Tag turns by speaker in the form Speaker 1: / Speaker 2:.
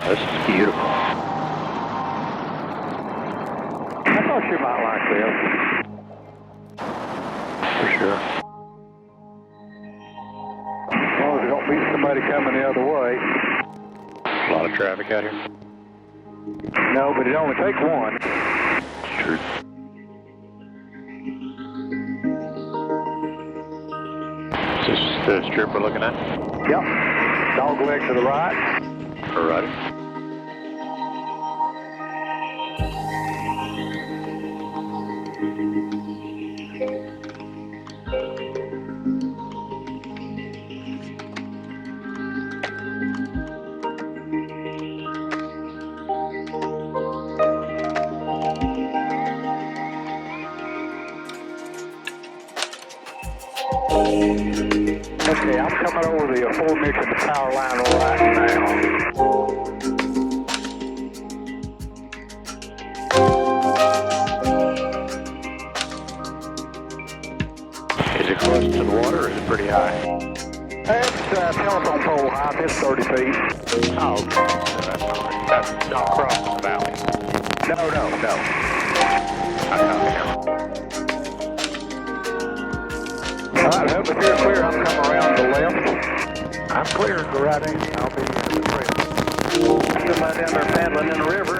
Speaker 1: This is beautiful. I thought you might like this. For sure. As long as you don't meet somebody coming the other way. A lot of traffic out here. No, but it only takes one. True. Is this the strip we're looking at? Yep. Dog leg to the right. All right. Okay, I'm coming over the aforementioned power line right now. Is it close to the water or is it pretty high? It's telephone pole high, it's 30 feet. Oh, okay. So that's not across the valley. No. Alright, hope if you're clear, I'm coming around the left. I'm clear, go right in. I'll be in the trail. Somebody down there paddling in the river.